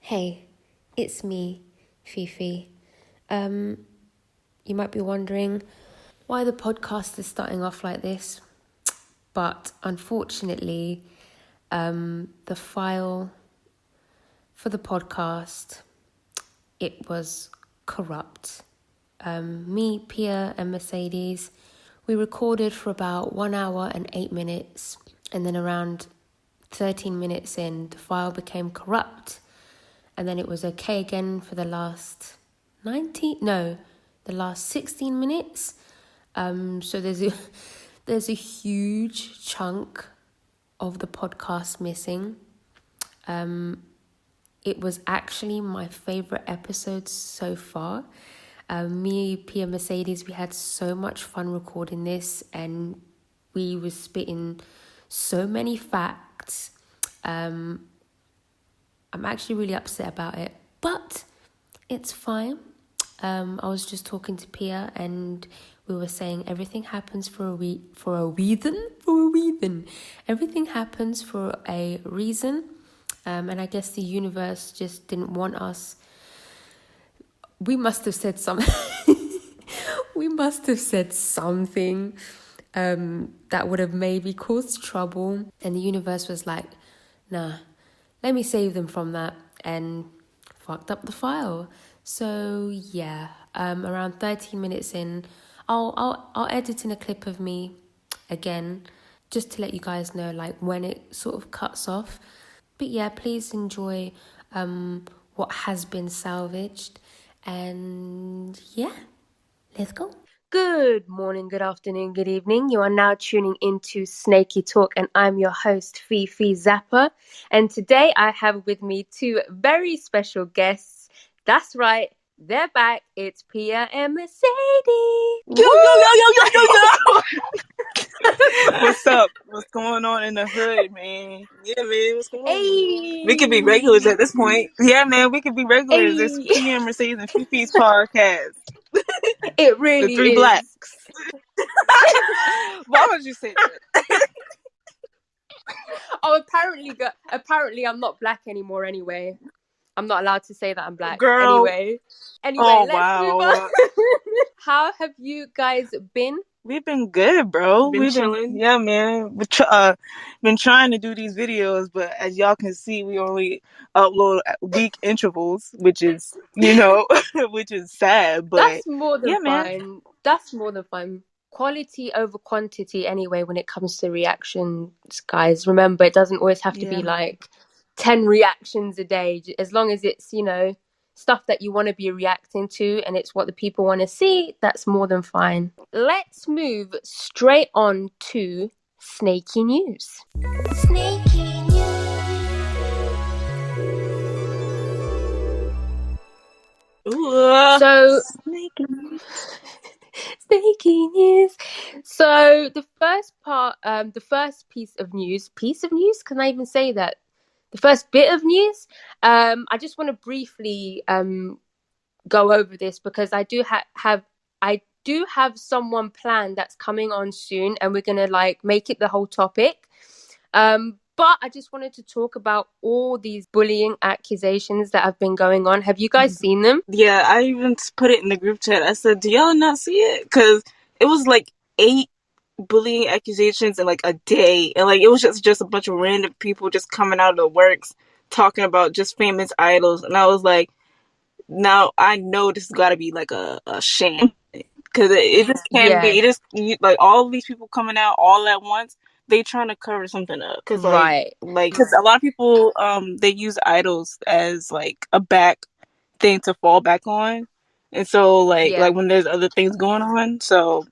Hey, it's me, Fifi. You might be wondering why the podcast is starting off like this, but unfortunately, the file for the podcast, it was corrupt. Me, Pia, and Mercedes, we recorded for about 1 hour and 8 minutes, and then around 13 minutes in, the file became corrupt. And then it was okay again for the last 16 minutes. So there's a huge chunk of the podcast missing. It was actually my favorite episode so far. Me, Pia Mercedes, we had so much fun recording this, and we were spitting so many facts. I'm actually really upset about it, but it's fine. I was just talking to Pia, and we were saying everything happens for a reason. Everything happens for a reason, and I guess the universe just didn't want us. We must have said something. We must have said something that would have maybe caused trouble, and the universe was like, nah, let me save them from that, and fucked up the file. So yeah, around 13 minutes in, I'll edit in a clip of me again, just to let you guys know like when it sort of cuts off. But yeah, please enjoy what has been salvaged, and yeah, let's go. Good morning, good afternoon, good evening. You are now tuning into Snakey Talk, and I'm your host, Fifi Zappa. And today I have with me two very special guests. That's right, they're back. It's Pia and Mercedes. Yo. What's up? What's going on in the hood, man? Yeah, man, what's going on? Hey. We could be regulars at this point. Yeah, man, we could be regulars. Hey. It's Pia Mercedes and Fifi's podcast. It really the three is. blacks. Why would you say that? Oh, apparently I'm not black anymore anyway. I'm not allowed to say that I'm black. Girl. Anyway, oh, let's wow. move on. How have you guys been? We've been good, bro. We've been chilling. Yeah, man. We've been trying to do these videos, but as y'all can see, we only upload week intervals, which is, which is sad. But that's more than fine. Man. That's more than fine. Quality over quantity anyway when it comes to reactions, guys. Remember, it doesn't always have to be like 10 reactions a day. As long as it's, stuff that you want to be reacting to and it's what the people want to see, that's more than fine. Let's move straight on to Snakey News. Snakey News. So, Snakey News. So the first part, the first piece of news, can I even say that? The first bit of news, I just want to briefly go over this because I do have someone planned that's coming on soon, and we're gonna make it the whole topic. But I just wanted to talk about all these bullying accusations that have been going on. Have you guys seen them? Yeah, I even put it in the group chat. I said, do y'all not see it? Because it was 8 bullying accusations in a day, and it was just a bunch of random people just coming out of the works talking about just famous idols, and I was like, now I know this has got to be a sham, because it just can't be. It just all of these people coming out all at once, they trying to cover something up, because because a lot of people they use idols as a back thing to fall back on, and so when there's other things going on, so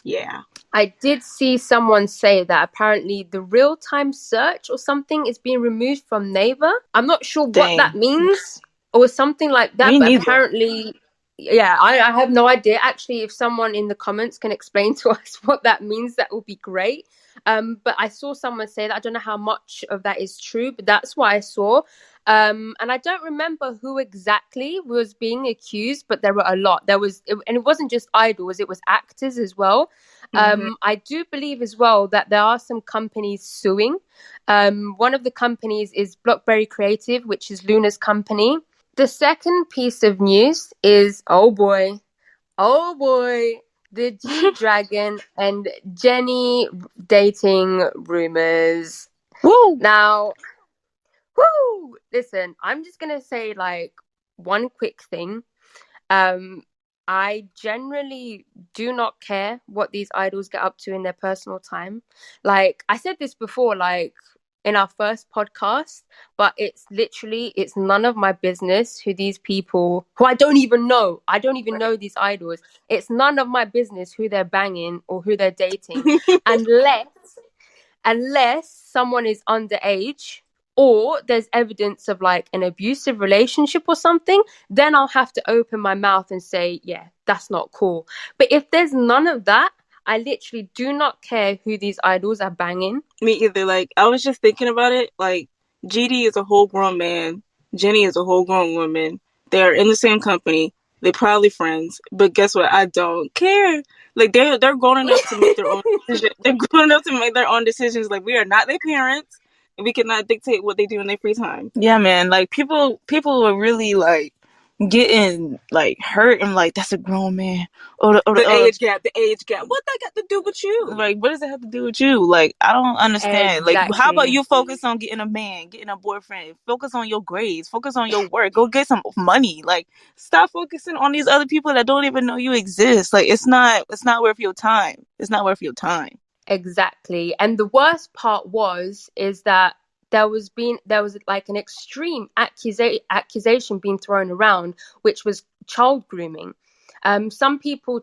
yeah. I did see someone say that apparently the real-time search or something is being removed from Naver. I'm not sure what that means or something like that. Me but neither. Apparently, I have no idea. Actually, if someone in the comments can explain to us what that means, that would be great. But I saw someone say that. I don't know how much of that is true, but that's what I saw. And I don't remember who exactly was being accused, but there were a lot. And it wasn't just idols; it was actors as well. I do believe as well that there are some companies suing. One of the companies is Blockberry Creative, which is Luna's company. The second piece of news is, oh boy, the G Dragon and Jenny dating rumors. Woo! Now, woo! Listen, I'm just gonna say like one quick thing. I generally do not care what these idols get up to in their personal time. Like I said this before, like in our first podcast, but it's none of my business who these people who I don't even know. I don't even know these idols. It's none of my business who they're banging or who they're dating, unless someone is underage or there's evidence of like an abusive relationship or something, then I'll have to open my mouth and say, yeah, that's not cool. But if there's none of that, I literally do not care who these idols are banging. Me either. Like, I was just thinking about it. Like, GD is a whole grown man. Jenny is a whole grown woman. They're in the same company. They're probably friends. But guess what? I don't care. Like, they're grown enough to make their own decisions. They're grown enough to make their own decisions. Like, we are not their parents. And we cannot dictate what they do in their free time. Yeah, man. Like, people are really, like, getting like hurt and like that's a grown man the age gap. What that got to do with you? Like, what does it have to do with you? Like, I don't understand. Exactly. Like, how about you focus on getting a man, getting a boyfriend, focus on your grades, focus on your work, go get some money. Like, stop focusing on these other people that don't even know you exist. Like, it's not worth your time. It's not worth your time. Exactly. And the worst part is that there was like an extreme accusation being thrown around, which was child grooming. Some people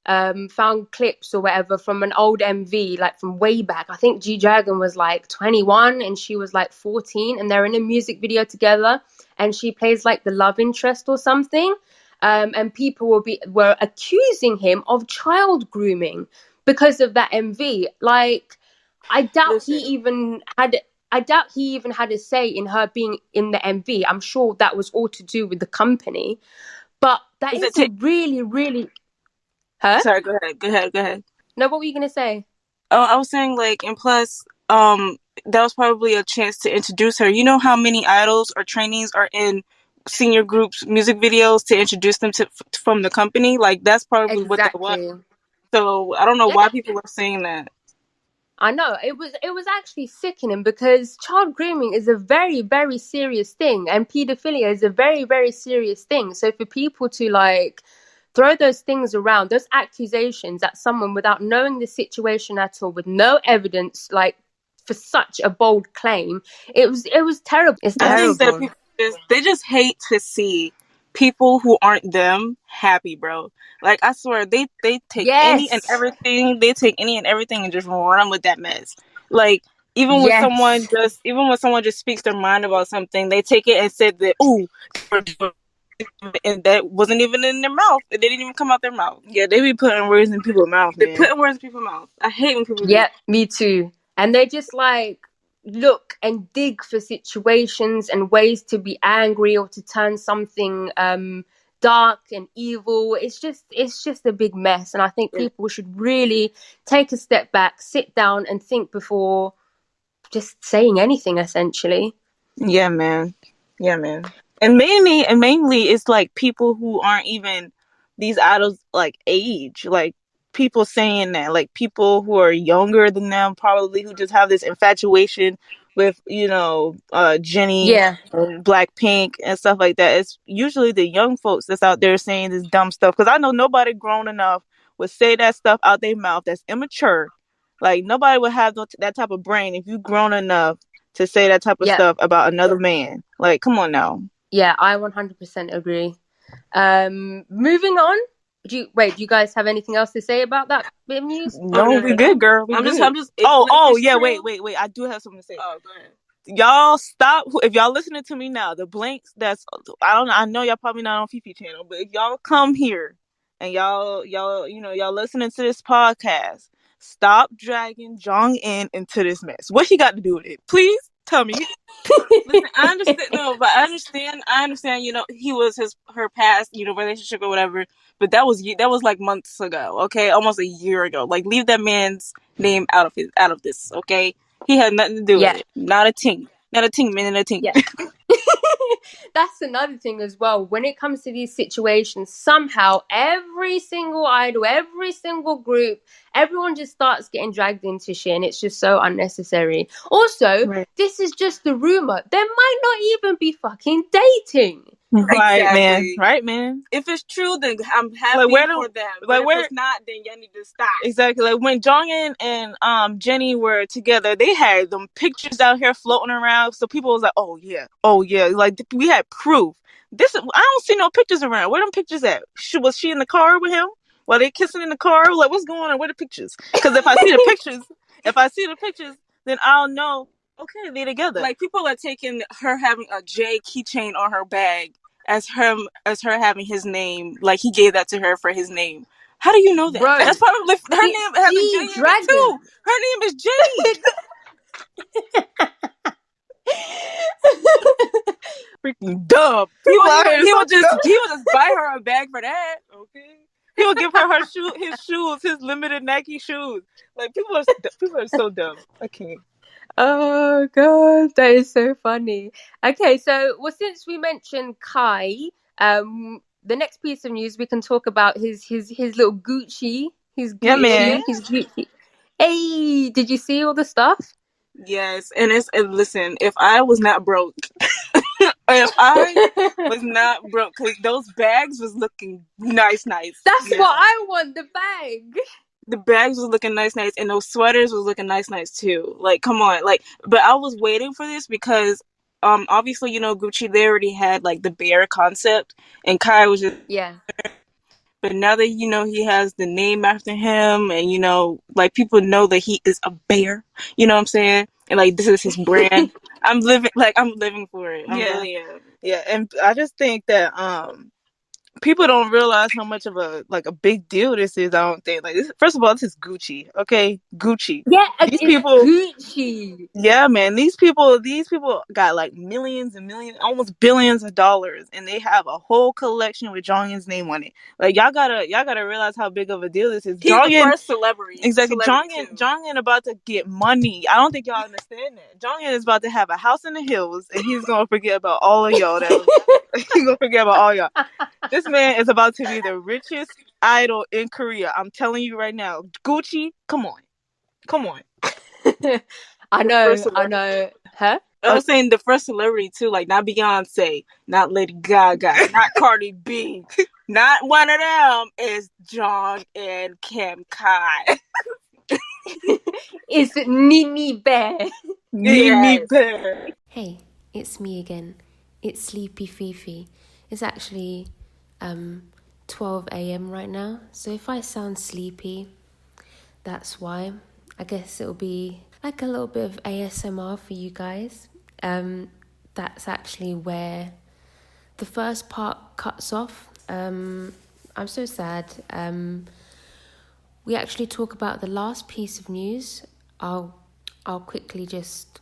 found clips or whatever from an old MV, like from way back. I think G Dragon was like 21 and she was like 14, and they're in a music video together, and she plays like the love interest or something. And people were accusing him of child grooming because of that MV. Like, I doubt he even had a say in her being in the MV. I'm sure that was all to do with the company. But that is really, really... Huh? Sorry, go ahead. No, what were you going to say? Oh, I was saying, like, and plus, that was probably a chance to introduce her. You know how many idols or trainees are in senior groups' music videos to introduce them from the company? Like, that's probably what that was. So I don't know why people are saying that. I know it was actually sickening, because child grooming is a very, very serious thing, and pedophilia is a very, very serious thing. So for people to like throw those things around, those accusations at someone without knowing the situation at all, with no evidence, like for such a bold claim, it was terrible. It's terrible. I think that they just hate to see people who aren't them happy, bro. Like, I swear, they take any and everything. They take any and everything and just run with that mess. Like, even when someone just speaks their mind about something, they take it and say that, ooh, and that wasn't even in their mouth. It didn't even come out their mouth. Yeah, they be putting words in people's mouth. They putting words in people's mouth. I hate when people do that. Me too. And they just like look and dig for situations and ways to be angry or to turn something dark and evil. It's just a big mess, and I think people should really take a step back, sit down and think before just saying anything, essentially. Yeah, man. And mainly it's like people who aren't even these idols, like, age, like people saying that, like people who are younger than them, probably, who just have this infatuation with, Jenny and Blackpink and stuff like that. It's usually the young folks that's out there saying this dumb stuff, because I know nobody grown enough would say that stuff out their mouth. That's immature. Like, nobody would have that type of brain if you grown enough to say that type of stuff about another man. Like, come on now. Yeah, I 100% agree. Moving on. Do you guys have anything else to say about that bit of news? No, we good, girl. I'm just. Wait. I do have something to say. Oh, go ahead. Y'all stop. If y'all listening to me now, the blanks. I know y'all probably not on Fifi channel, but if y'all come here and y'all listening to this podcast, stop dragging Jong In into this mess. What he got to do with it? Please. Tell me. Listen, I understand. No, but I understand. You know, he was her past, relationship or whatever. But that was like months ago. Okay, almost a year ago. Like, leave that man's name out of this. Okay, he had nothing to do with Yeah. it. Not a ting. Not a ting. Man, a ting. Yeah. That's another thing as well. When it comes to these situations, somehow every single idol, every single group, everyone just starts getting dragged into shit, and it's just so unnecessary. Also, Right. this is just the rumor. They might not even be fucking dating. Right, Exactly. man. If it's true, then I'm happy for them. But if it's not, then y'all need to stop. Exactly. Like when Jongin and Jenny were together, they had them pictures out here floating around. So people was like, oh yeah. Like we had proof. I don't see no pictures around. Where them pictures at? Was she in the car with him? Were they kissing in the car? Like, what's going on? Where the pictures? Because if I see the pictures, then I'll know. Okay, they're together. Like, people are taking her having a J keychain on her bag as her having his name. Like, he gave that to her for his name. How do you know that? Bro, That's probably her name has a J in it too. Her name is J. Freaking dumb. He would just buy her a bag for that. Okay. He would give her his shoes, his limited Nike shoes. Like, people are so dumb. I can't. Oh god, that is so funny. Okay, so since we mentioned Kai, the next piece of news we can talk about his little Gucci. His Gucci. Yeah, man. His Gucci. Hey, did you see all the stuff? Yes, and listen, if I was not broke, because those bags was looking nice. That's what I want, the bag. The bags was looking nice, and those sweaters was looking nice too. Like, come on, like, but I was waiting for this because, obviously, Gucci, they already had like the bear concept, and Kai was just But now that he has the name after him, and like, people know that he is a bear. You know what I'm saying? And like, this is his brand. I'm living for it. I really am. Yeah, and I just think that people don't realize how much of a big deal this is. I don't think first of all, this is Gucci, okay? Gucci. Yeah, these people, Gucci. Yeah, man. These people got like millions and millions, almost billions of dollars, and they have a whole collection with Jongin's name on it. Like, y'all gotta realize how big of a deal this is. He's the first celebrity. Exactly. Jongin about to get money. I don't think y'all understand that. Jongin is about to have a house in the hills, and he's gonna forget about all of y'all. He's gonna forget about all y'all. This man is about to be the richest idol in Korea. I'm telling you right now. Gucci, come on. I know. Huh? I was saying the first celebrity too, like, not Beyonce, not Lady Gaga, not Cardi B, not one of them. Is Jong and Kim Kai. It's Nini Bear. Nini Bear. Hey, it's me again. It's Sleepy Fifi. It's actually 12 a.m. right now, so if I sound sleepy, that's why. I guess it'll be like a little bit of ASMR for you guys. That's actually where the first part cuts off. I'm so sad. We actually talk about the last piece of news. I'll quickly just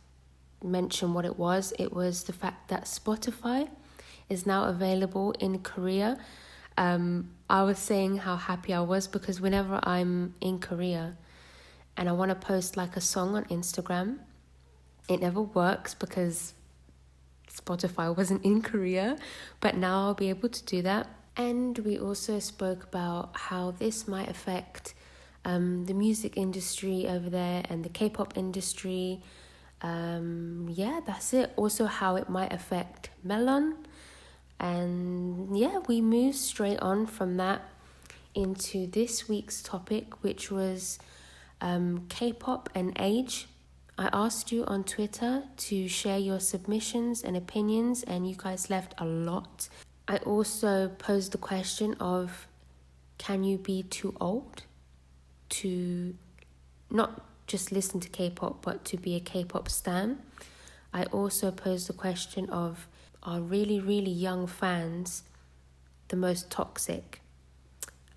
mention what it was. It was the fact that Spotify is now available in Korea. I was saying how happy I was because whenever I'm in Korea and I want to post like a song on Instagram, it never works because Spotify wasn't in Korea, but now I'll be able to do that. And we also spoke about how this might affect the music industry over there and the K-pop industry. That's it. Also how it might affect Melon. And we moved straight on from that into this week's topic, which was K-pop and age. I asked you on Twitter to share your submissions and opinions, and you guys left a lot. I also posed the question of, can you be too old to not just listen to K-pop, but to be a K-pop stan? I also posed the question of, are really, really young fans the most toxic?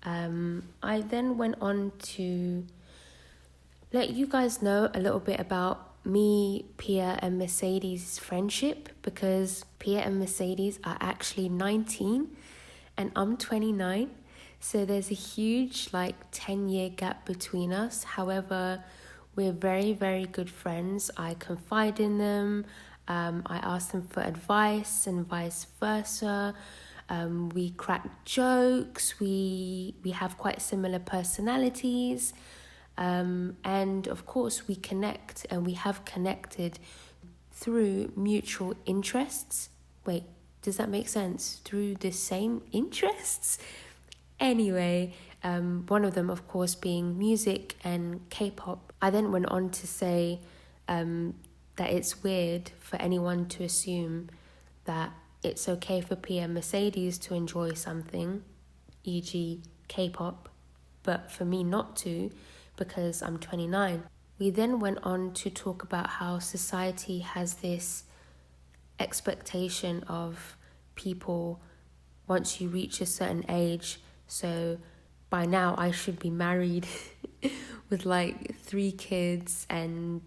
I then went on to let you guys know a little bit about me, Pia and Mercedes' friendship, because Pia and Mercedes are actually 19 and I'm 29. So there's a huge 10-year gap between us. However, we're very, very good friends. I confide in them. I ask them for advice and vice versa. We crack jokes. We have quite similar personalities. And of course we connect, and we have connected through mutual interests. Wait, does that make sense? Through the same interests? Anyway, one of them of course being music and K-pop. I then went on to say that it's weird for anyone to assume that it's okay for Pia Mercedes to enjoy something, e.g. K-pop, but for me not to, because I'm 29. We then went on to talk about how society has this expectation of people once you reach a certain age. So by now I should be married with 3 kids, and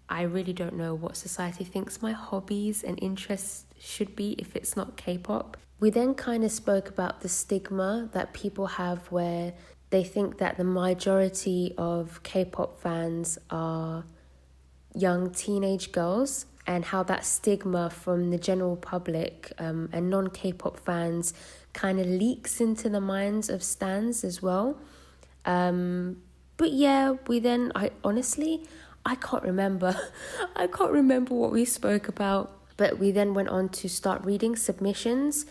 I really don't know what society thinks my hobbies and interests should be if it's not K-pop. We then kind of spoke about the stigma that people have where they think that the majority of K-pop fans are young teenage girls, and how that stigma from the general public and non-K-pop fans kind of leaks into the minds of stans as well. But yeah, I can't remember. I can't remember what we spoke about. But we then went on to start reading submissions.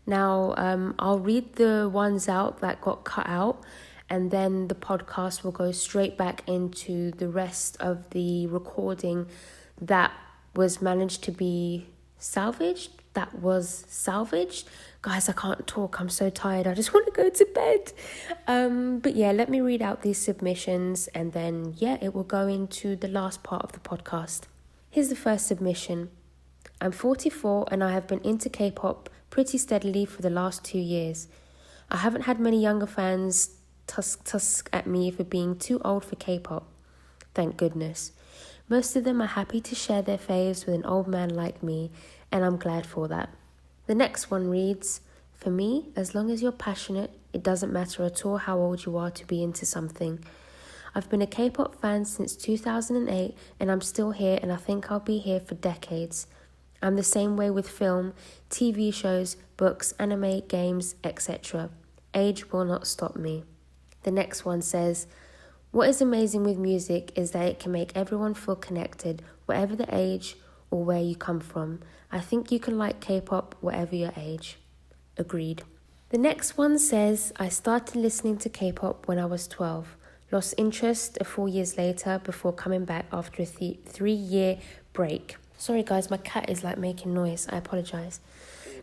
Now, I'll read the ones out that got cut out, and then the podcast will go straight back into the rest of the recording that was managed to be salvaged. Guys, I can't talk. I'm so tired. I just want to go to bed. But yeah, let me read out these submissions, and then, it will go into the last part of the podcast. Here's the first submission. I'm 44 and I have been into K-pop pretty steadily for the last 2 years. I haven't had many younger fans tusk at me for being too old for K-pop. Thank goodness. Most of them are happy to share their faves with an old man like me, and I'm glad for that. The next one reads, for me, as long as you're passionate, it doesn't matter at all how old you are to be into something. I've been a K-pop fan since 2008 and I'm still here, and I think I'll be here for decades. I'm the same way with film, TV shows, books, anime, games, etc. Age will not stop me. The next one says, what is amazing with music is that it can make everyone feel connected, whatever the age or where you come from. I think you can like K-pop whatever your age. Agreed. The next one says, I started listening to K-pop when I was 12. Lost interest 4 years later before coming back after a 3-year break. Sorry guys, my cat is making noise. I apologize.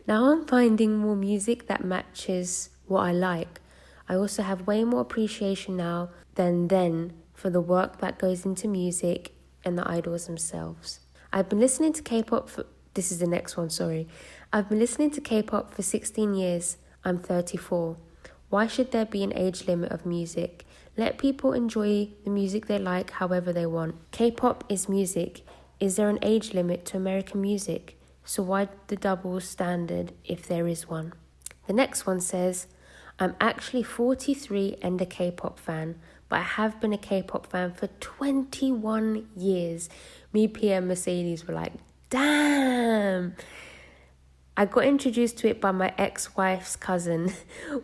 Now I'm finding more music that matches what I like. I also have way more appreciation now than then for the work that goes into music and the idols themselves. I've been listening to K-pop for... This is the next one, sorry. I've been listening to K-pop for 16 years. I'm 34. Why should there be an age limit of music? Let people enjoy the music they like however they want. K-pop is music. Is there an age limit to American music? So why the double standard if there is one? The next one says, I'm actually 43 and a K-pop fan, but I have been a K-pop fan for 21 years. Me, Pia and Mercedes were like, damn! I got introduced to it by my ex-wife's cousin.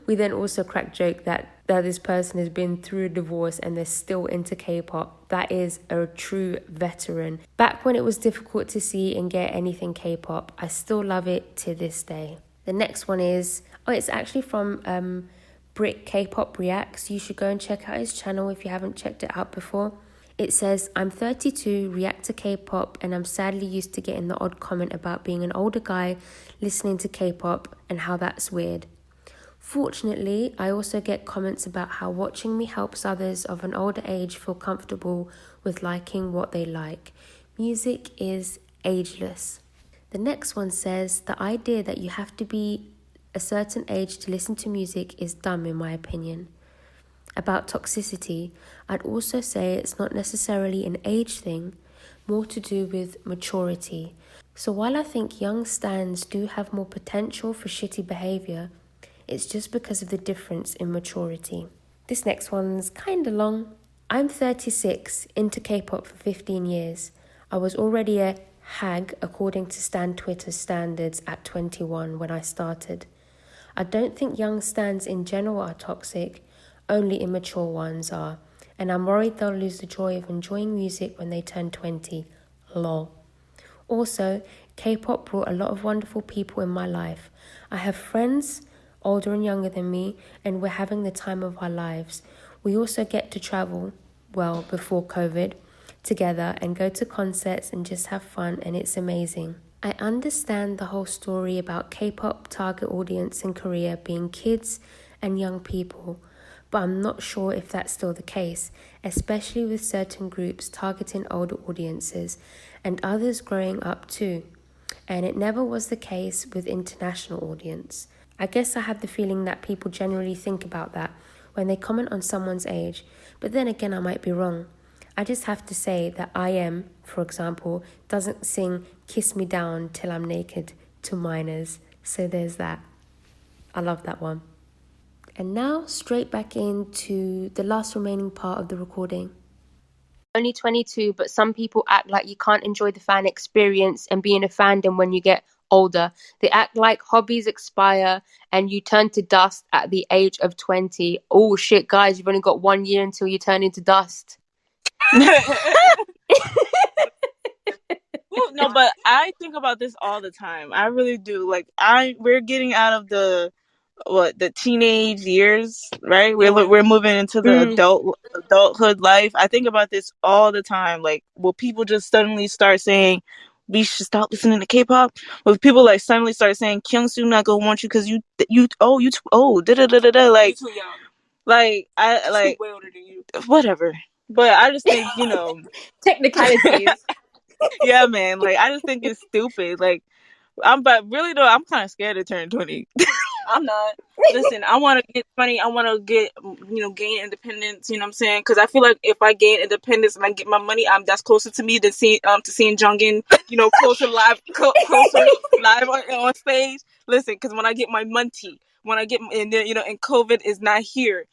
We then also cracked joke that this person has been through a divorce and they're still into K-pop. That is a true veteran. Back when it was difficult to see and get anything K-pop, I still love it to this day. The next one is, it's actually from Brick K-pop Reacts. You should go and check out his channel if you haven't checked it out before. It says, I'm 32, react to K-pop, and I'm sadly used to getting the odd comment about being an older guy listening to K-pop and how that's weird. Fortunately, I also get comments about how watching me helps others of an older age feel comfortable with liking what they like. Music is ageless. The next one says, the idea that you have to be a certain age to listen to music is dumb in my opinion. About toxicity, I'd also say it's not necessarily an age thing. more to do with maturity. So while I think young stans do have more potential for shitty behaviour, it's just because of the difference in maturity. This next one's kinda long. I'm 36, into K-pop for 15 years. I was already a hag according to Stan Twitter standards at 21 when I started. I don't think young stans in general are toxic, only immature ones are. And I'm worried they'll lose the joy of enjoying music when they turn 20. Lol. Also, K-pop brought a lot of wonderful people in my life. I have friends, older and younger than me, and we're having the time of our lives. We also get to travel, well, before COVID, together and go to concerts and just have fun, and it's amazing. I understand the whole story about K-pop target audience in Korea being kids and young people, but I'm not sure if that's still the case, especially with certain groups targeting older audiences and others growing up too. And it never was the case with international audience. I guess I have the feeling that people generally think about that when they comment on someone's age, but then again I might be wrong. I just have to say that IM, for example, doesn't sing Kiss Me Down Till I'm Naked to minors, so there's that. I love that one. And now straight back into the last remaining part of the recording. Only 22, but some people act like you can't enjoy the fan experience and be in a fandom when you get older. They act like hobbies expire and you turn to dust at the age of 20. Oh shit, guys, you've only got 1 year until you turn into dust. No, but I think about this all the time. I really do. Like, we're getting out of the teenage years, right? We're moving into the adulthood life. I think about this all the time. Like, will people just suddenly start saying we should stop listening to K-pop? Will people like suddenly start saying Kyungsu not gonna want you because you too old? Da da da da da. Like, you too young. Like I like way older than you. Whatever. But I just think Technicalities. Yeah, man. Like, I just think it's stupid. Like, but really though, I'm kind of scared to turn 20. I'm not. Listen, I want to get money. I want to get, gain independence. You know what I'm saying? Because I feel like if I gain independence and I get my money, that's closer to me than seeing Jungin, closer live on stage. Listen, because when I get my money, and COVID is not here.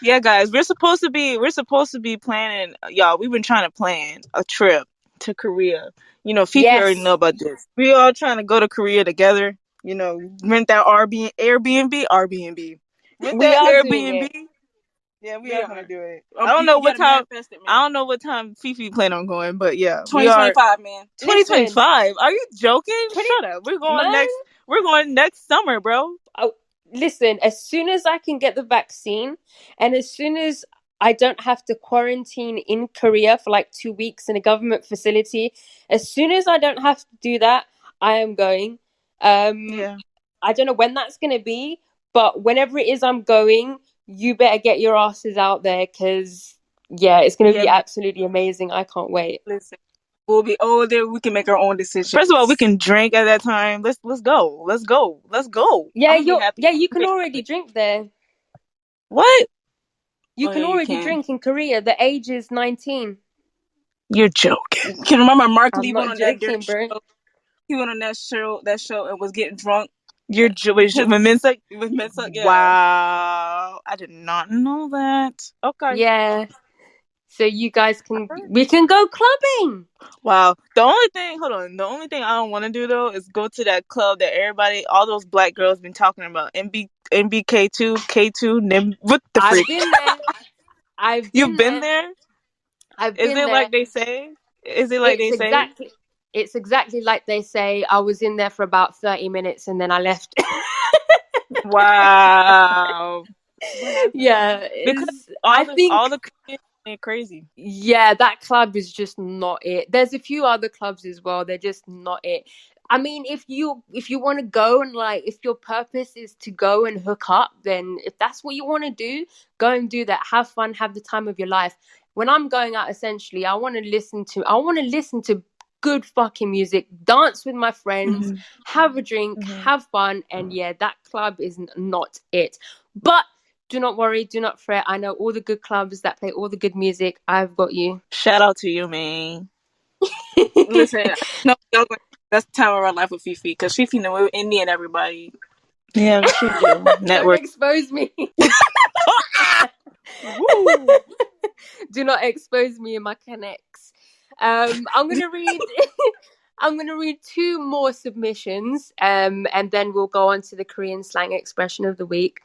Yeah, guys, we're supposed to be planning, y'all. We've been trying to plan a trip to Korea. Fifi Yes. already know about this. We all trying to go to Korea together. Rent that Airbnb. Rent that Airbnb. Yeah, we are gonna do it. I don't know what time. I don't know what time Fifi plan on going, but yeah, 2025, man. 2025. Are you joking? Shut up. We're going next. We're going next summer, bro. Listen, as soon as I can get the vaccine and as soon as I don't have to quarantine in Korea for like 2 weeks in a government facility, as soon as I don't have to do that, I am going. Yeah. I don't know when that's going to be, but whenever it is I'm going, you better get your asses out there because, yeah, it's going to be absolutely amazing. I can't wait. Listen. We'll be older. We can make our own decisions. First of all, we can drink at that time. Let's go. Yeah, you can already drink there. What? You can already drink in Korea. The age is 19. You're joking. Can you remember Mark Lee went on joking, that show? He went on that show and was getting drunk. You're with Minsuck? With Minsuck, yeah. Wow. I did not know that. Okay. Yeah. So you guys we can go clubbing. Wow. The only thing I don't want to do though is go to that club that all those black girls been talking about. NBK2, K2, what the freak? You've been there? I've been there. Is it like they say? It's exactly like they say. I was in there for about 30 minutes and then I left. Wow. Yeah. Because all the crazy. Yeah, that club is just not it. There's a few other clubs as well. They're just not it. I mean, if you want to go and if your purpose is to go and hook up, then if that's what you want to do, go and do that. Have fun, have the time of your life. When I'm going out, essentially, I want to listen to good fucking music, dance with my friends, have a drink, have fun, and yeah, that club is not it. But do not worry, do not fret. I know all the good clubs that play all the good music. I've got you. Shout out to you, man. Listen, no, that's the time of our life with Fifi, because Fifi know Indy and everybody. Yeah, she do. Network. Don't expose me. Woo. Do not expose me and my connects. I'm gonna read. I'm gonna read 2 more submissions, and then we'll go on to the Korean slang expression of the week.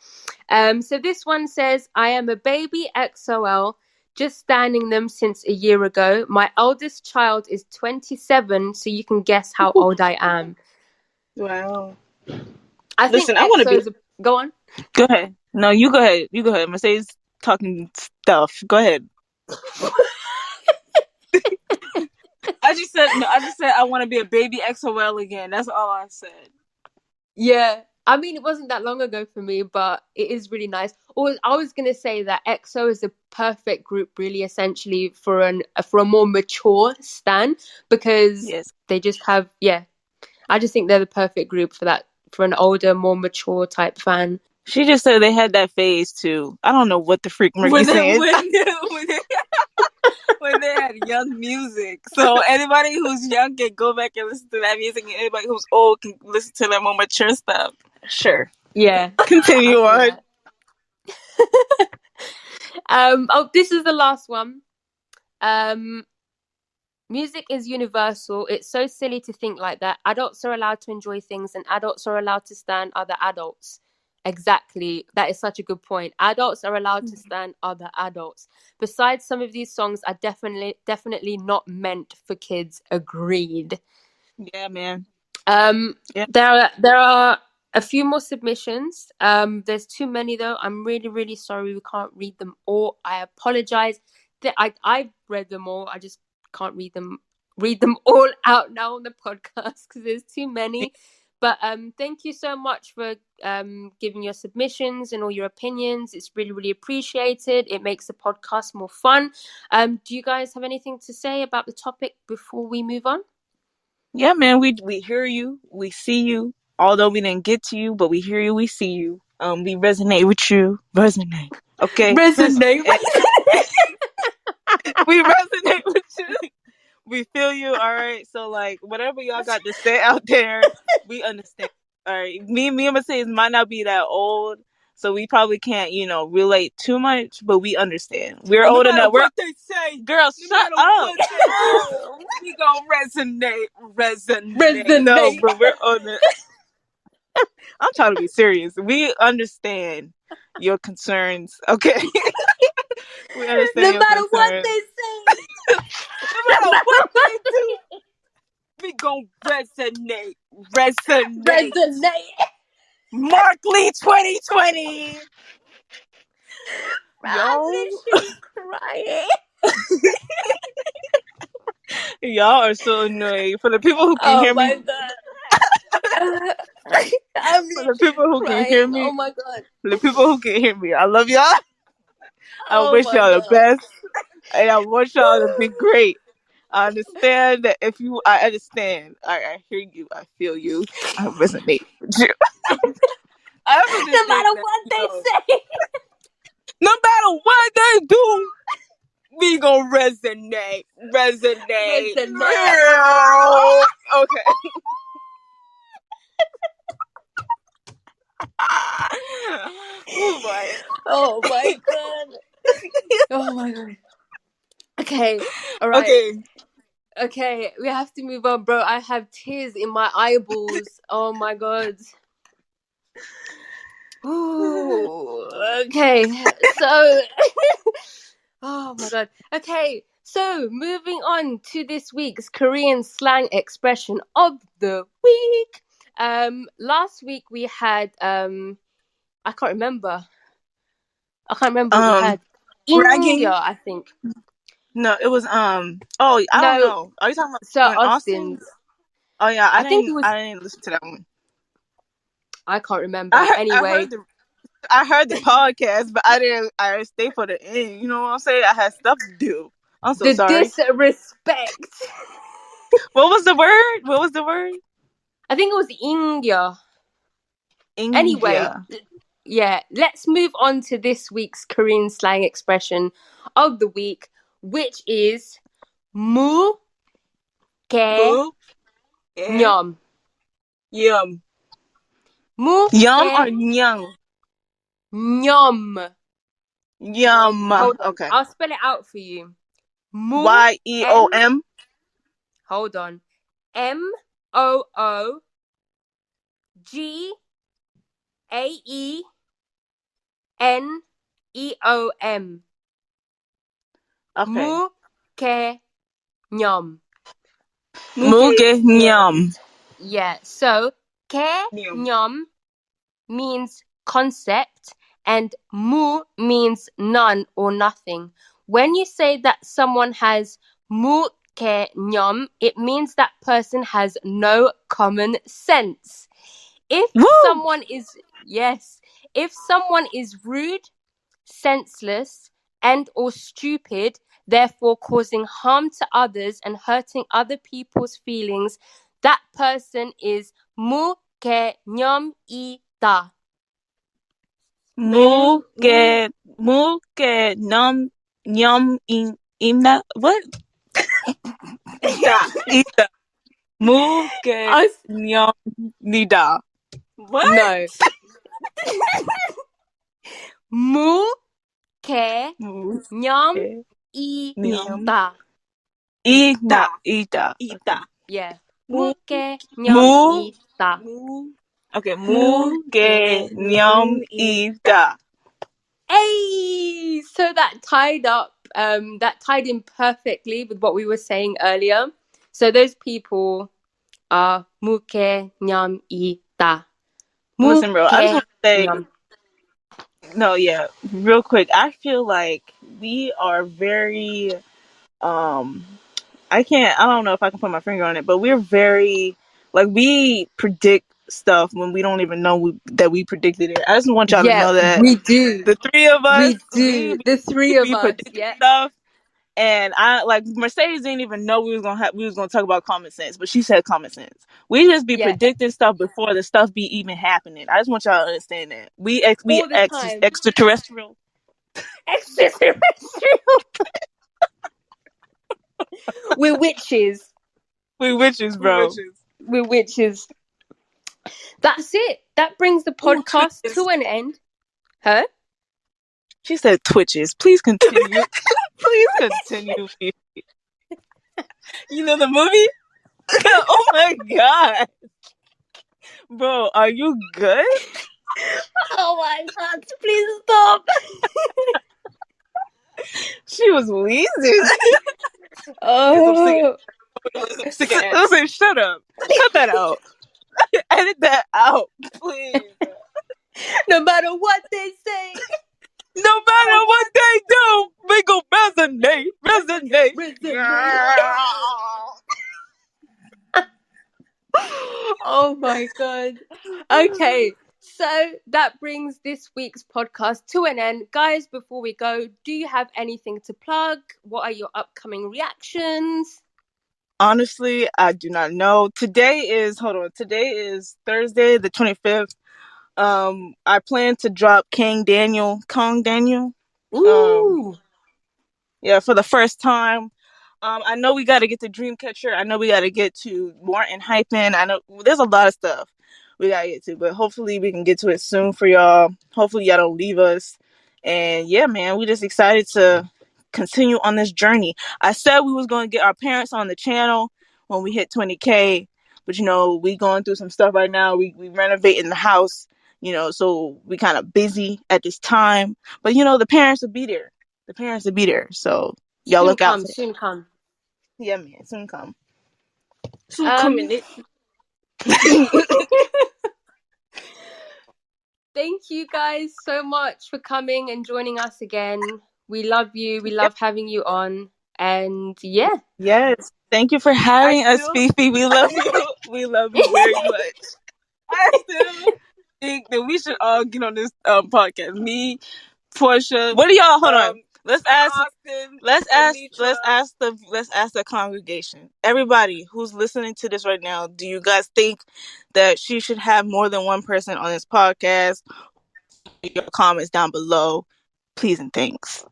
So this one says, "I am a baby XOL, just standing them since a year ago. My eldest child is 27, so you can guess how old I am." Wow. Listen, I want to be. Go on. Go ahead. No, you go ahead. You go ahead. Mercedes talking stuff. Go ahead. I just said I want to be a baby XOL again. That's all I said. Yeah. I mean, it wasn't that long ago for me, but it is really nice. Or I was going to say that EXO is a perfect group, really, essentially, for a more mature stan, because they just have, I just think they're the perfect group for that, for an older, more mature type fan. She just said they had that phase too. I don't know what the freak Murky's saying. When they had young music. So anybody who's young can go back and listen to that music, and anybody who's old can listen to their more mature stuff. Sure. Yeah. Continue on. This is the last one. Music is universal. It's so silly to think like that. Adults are allowed to enjoy things, and adults are allowed to stand other adults. Exactly. That is such a good point. Adults are allowed to stand other adults. Besides, some of these songs are definitely not meant for kids. Agreed. Yeah, man. There are a few more submissions. There's too many though. I'm really, really sorry we can't read them all. I apologize. I've read them all. I just can't read them all out now on the podcast because there's too many. But thank you so much for giving your submissions and all your opinions. It's really, really appreciated. It makes the podcast more fun. Do you guys have anything to say about the topic before we move on? Yeah, man, we hear you, we see you. Although we didn't get to you, but we hear you, we see you. We resonate with you. Resonate. Okay. Resonate. We resonate with you. We feel you, all right? So, like, whatever y'all got to say out there, we understand. All right. Me and Mercedes might not be that old, so we probably can't, relate too much, but we understand. We're old enough. What they say, girl, shut up. We gonna resonate. No, but we're old enough. I'm trying to be serious. We understand your concerns, okay? We understand. No matter what they say. No matter what they do, we gon' resonate. Mark Lee 2020. I'm literally crying. Y'all are so annoying. For the people who can hear me. God. I'm for the people who crying. can hear me. Oh my God. For the people who can hear me. I love y'all. I wish y'all the best. And I want y'all to be great. I understand that I understand. I hear you. I feel you. I resonate with you. No matter what they say. No matter what they do, we gonna resonate. Okay. Oh my God. Oh my God. Okay. All right. Okay. We have to move on, bro. I have tears in my eyeballs. Oh my God. Ooh. Okay. So. Oh my God. Okay. So moving on to this week's Korean slang expression of the week. Last week we had I can't remember what we had. India, I think. No, it was I don't know. Are you talking about Sir Austin's? Oh yeah, I think I didn't listen to that one. I can't remember. Anyway. I heard the podcast, but I didn't stay for the end. You know what I'm saying? I had stuff to do. I'm so sorry. Disrespect. What was the word? I think it was India. Anyway, Yeah, let's move on to this week's Korean slang expression of the week, which is 무개념. Yum. Yum. Yum or nyung? 무개념. Yum. Hold on. Okay. I'll spell it out for you. YEOM. Hold on. MOOGAENYOM. Okay. 무개념. Moogaenyeom. Yeah. So 개념 means concept and mu means none or nothing. When you say that someone has 무개념, it means that person has no common sense. If someone is rude, senseless, and or stupid, therefore causing harm to others and hurting other people's feelings, that person is 무개념이다. Moogaenyeomida. What? Ida. Moogaenyeomida. What? No. 무개념이다. Ida. Yeah. 무개념이다. Okay. Moogaenyeomida. Hey, so that tied in perfectly with what we were saying earlier. So those people are 무개념이다. Listen, bro, I just want to say, 무개념. no, yeah, real quick. I feel like we are very, I don't know if I can put my finger on it, but we're very, like, we predict stuff when we don't even know that we predicted it. I just want y'all to know that. We do. The three of us. We do. The three of us. Yeah. Stuff. And I like Mercedes didn't even know we was gonna talk about common sense, but she said common sense. We just be predicting stuff before the stuff be even happening. I just want y'all to understand that we extraterrestrial. We're witches. We're witches, bro. We're witches. That's it. That brings the podcast to an end. Huh? She said twitches. Please continue. Please continue. You know the movie? Oh my god. Bro, are you good? Oh my god, please stop. She was wheezing. Oh. Listen, shut up. Cut that out. Edit that out, please. No matter what they say. No matter what they do, we go resonate. Oh my god. Okay, so that brings this week's podcast to an end. Guys, before we go, do you have anything to plug? What are your upcoming reactions? Honestly, I do not know. Today is Thursday the 25th. I plan to drop Kong Daniel. Ooh. Yeah, for the first time. I know we got to get to Dreamcatcher. I know we got to get to Martin Hypen. I know there's a lot of stuff we got to get to, but hopefully we can get to it soon for y'all. Hopefully y'all don't leave us. And yeah, man, we just excited to continue on this journey. I said we was going to get our parents on the channel when we hit 20K, but we going through some stuff right now. We renovating the house, so we kind of busy at this time. But the parents will be there. So y'all look out. Soon come. Yeah, man, soon come. Soon come in it. Thank you guys so much for coming and joining us again. We love you. We love having you on. And yeah. Yes. Thank you for having us, Fifi. We love you. We love you very much. I still think that we should all get on this podcast. Me, Portia. What do y'all? Hold on. Let's ask the congregation. Everybody who's listening to this right now, do you guys think that she should have more than one person on this podcast? your comments down below, please and thanks.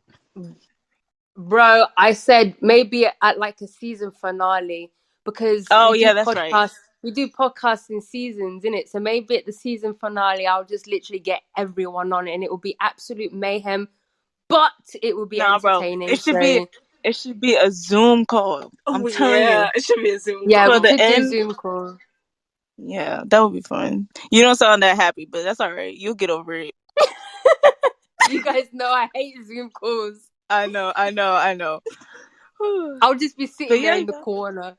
Bro, I said maybe at like a season finale, because Oh we do yeah, that's right. podcasts. We do podcasts in seasons, innit? So maybe at the season finale, I'll just literally get everyone on it, and it will be absolute mayhem, but it will be Nah, bro, entertaining. it should be a Zoom call. I'm telling you. It should be a Zoom Yeah, call. For we the could do end, Zoom call. yeah, that would be fun. You don't sound that happy, but that's all right. You'll get over it. You guys know I hate Zoom calls. I know. I'll just be sitting there Yeah, in the corner.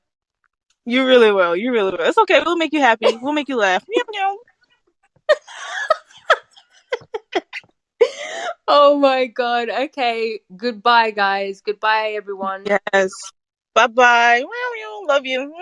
you really will. It's okay. We'll make you happy. We'll make you laugh. Oh my god. Okay. Goodbye, guys. Goodbye, everyone. Yes. Bye-bye. Love you.